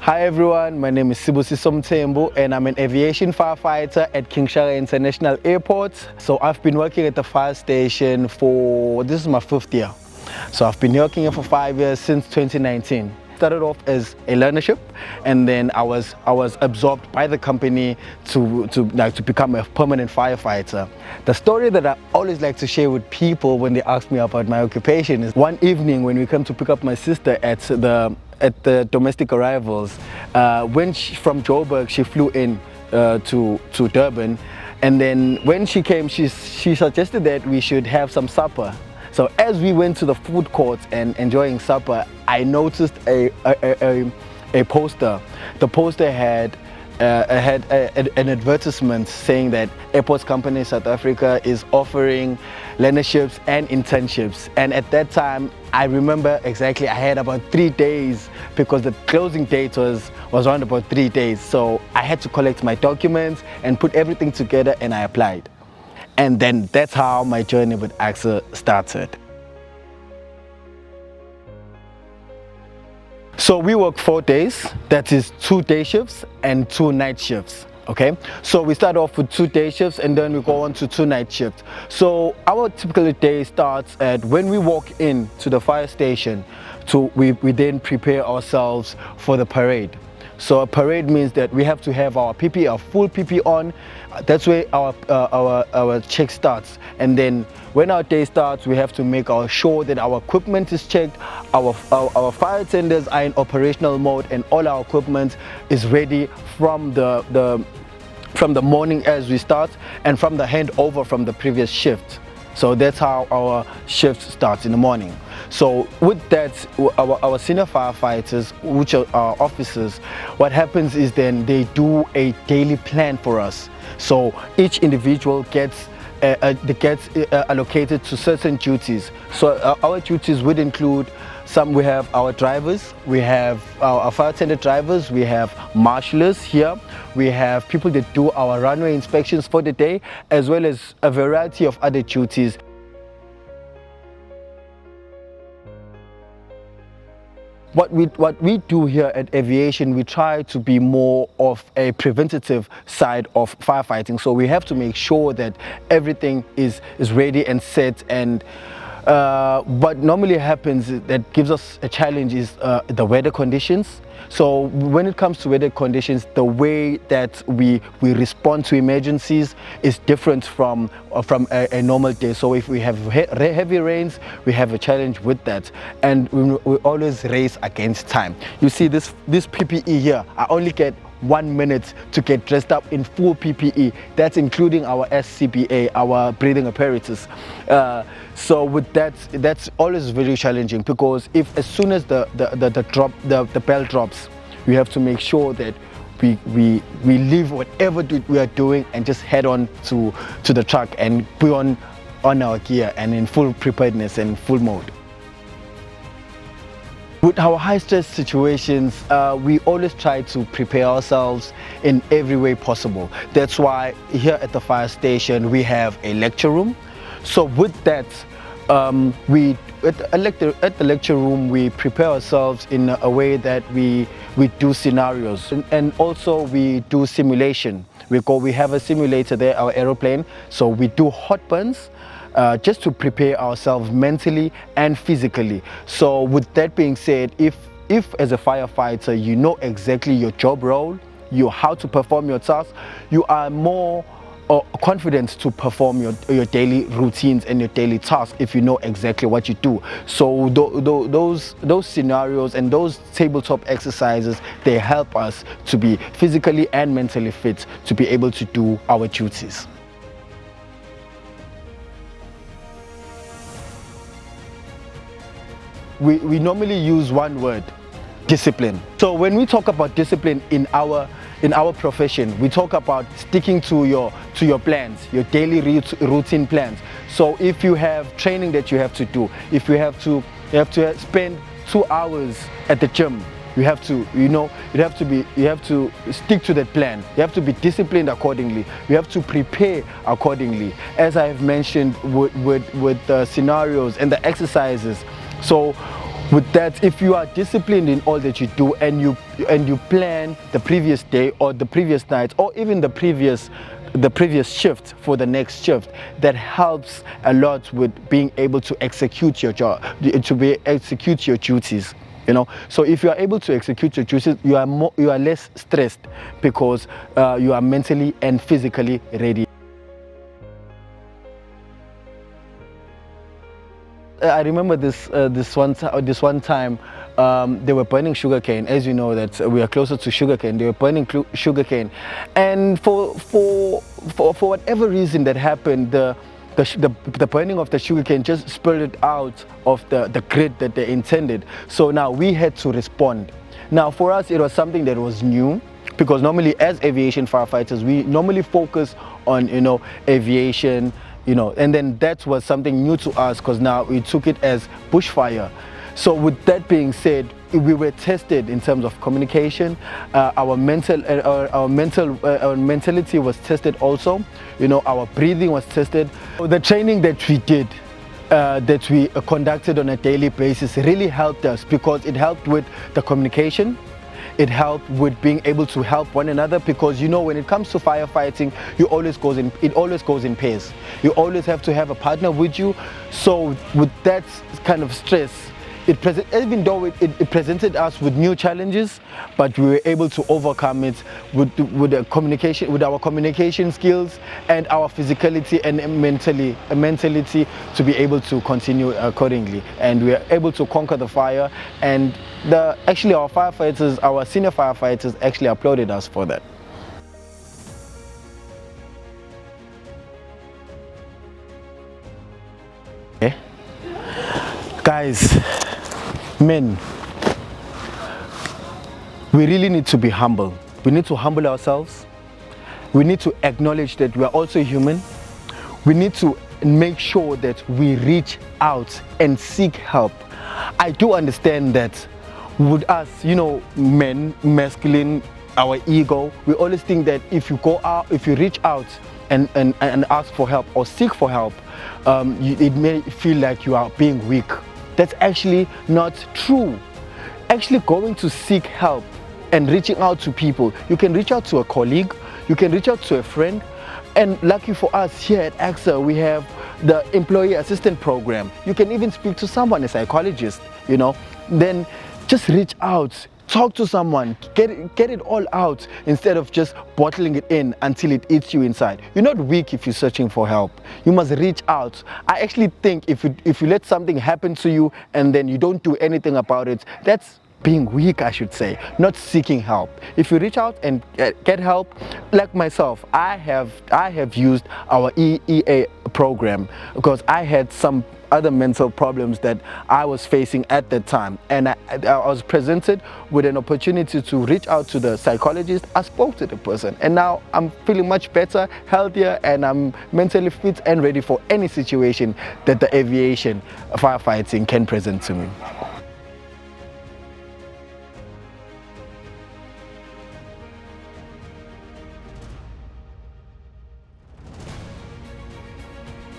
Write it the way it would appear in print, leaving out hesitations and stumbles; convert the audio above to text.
Hi everyone, my name is Sibusiso Mthembu and I'm an aviation firefighter at King Shaka International Airport. So I've been working at the fire station this is my 5th year. So I've been working here for 5 years since 2019. Started off as a learnership and then I was absorbed by the company to become a permanent firefighter. The story that I always like to share with people when they ask me about my occupation is one evening when we come to pick up my sister at the domestic arrivals. From Joburg, she flew in to Durban, and then when she came, she suggested that we should have some supper. So as we went to the food court and enjoying supper, I noticed a poster. The poster had an advertisement saying that Airports Company South Africa is offering learnerships and internships. And at that time, I remember exactly I had about 3 days because the closing date was around about 3 days. So I had to collect my documents and put everything together, and I applied. And then that's how my journey with ACSA started. So we work 4 days, that is 2 day shifts and 2 night shifts. Okay, so we start off with 2 day shifts and then we go on to 2 night shifts. So our typical day starts at when we walk in to the fire station. We then prepare ourselves for the parade. So a parade means that we have to have our PPE, our full PPE on. That's where our check starts. And then when our day starts, we have to make sure that our equipment is checked, our fire tenders are in operational mode, and all our equipment is ready from the morning as we start and from the handover from the previous shift. So that's how our shift starts in the morning. So with that, our senior firefighters, which are our officers, what happens is then they do a daily plan for us. So each individual gets allocated to certain duties. So our duties would include we have our drivers, we have our fire tender drivers, we have marshallers here, we have people that do our runway inspections for the day, as well as a variety of other duties. What we do here at aviation, we try to be more of a preventative side of firefighting. So we have to make sure that everything is ready and set. And what normally happens that gives us a challenge is the weather conditions. So when it comes to weather conditions, the way that we respond to emergencies is different from a normal day. So if we have heavy rains, we have a challenge with that, and we always race against time. You see this PPE here, I only get 1 minute to get dressed up in full PPE. That's including our SCBA, our breathing apparatus. So with that's always very challenging, because as soon as the bell drops, we have to make sure that we leave whatever we are doing and just head on to the truck and put on our gear and in full preparedness and full mode. With our high-stress situations, we always try to prepare ourselves in every way possible. That's why here at the fire station we have a lecture room. So with that, at the lecture room we prepare ourselves in a way that we do scenarios, and also we do simulation. We have a simulator there, our aeroplane. So we do hot burns. Just to prepare ourselves mentally and physically. So with that being said, if as a firefighter you know exactly your job role, how to perform your tasks, you are more confident to perform your daily routines and your daily tasks if you know exactly what you do. So those scenarios and those tabletop exercises, they help us to be physically and mentally fit to be able to do our duties. We normally use one word: discipline. So when we talk about discipline in our profession, we talk about sticking to your plans, your daily routine plans. So if you have training that you have to do, if you have to spend 2 hours at the gym, you have to stick to that plan. You have to be disciplined accordingly. You have to prepare accordingly, as I have mentioned with the scenarios and the exercises. So With that, if you are disciplined in all that you do, and you plan the previous day or the previous night or even the previous shift for the next shift, that helps a lot with being able to execute your job, execute your duties. So if you are able to execute your duties, you are less stressed, because you are mentally and physically ready. I remember this one time, they were burning sugarcane. As you know, that we are closer to sugarcane. They were burning sugarcane, and for whatever reason that happened, the burning of the sugarcane just spilled it out of the grid that they intended. So now we had to respond. Now for us, it was something that was new, because normally as aviation firefighters, we normally focus on aviation. And then that was something new to us, because now we took it as bushfire. So with that being said, we were tested in terms of communication. Our mentality was tested also. Our breathing was tested. So the training that we did, that we conducted on a daily basis, really helped us, because it helped with the communication. It helped with being able to help one another, because when it comes to firefighting, it always goes in pairs. You always have to have a partner with you. So with that kind of stress, even though it presented us with new challenges, but we were able to overcome it with our communication skills and our physicality and mentality to be able to continue accordingly. And we were able to conquer the fire, and actually our firefighters, our senior firefighters, actually applauded us for that. Okay. Guys, men, we really need to be humble. We need to humble ourselves. We need to acknowledge that we are also human. We need to make sure that we reach out and seek help. I do understand that with us, men, masculine, our ego, we always think that if you go out, if you reach out and ask for help or seek for help, it may feel like you are being weak. That's actually not true. Actually, going to seek help and reaching out to people, you can reach out to a colleague, you can reach out to a friend, and lucky for us here at ACSA, we have the employee assistant program. You can even speak to someone, a psychologist, then just reach out, talk to someone, get it all out, instead of just bottling it in until it eats you inside. You're not weak if you're searching for help. You must reach out. I actually think if you let something happen to you and then you don't do anything about it, that's being weak, I should say, not seeking help. If you reach out and get help, like myself, I have used our EEA program, because I had some other mental problems that I was facing at that time, and I was presented with an opportunity to reach out to the psychologist. I spoke to the person, and now I'm feeling much better, healthier, and I'm mentally fit and ready for any situation that the aviation firefighting can present to me.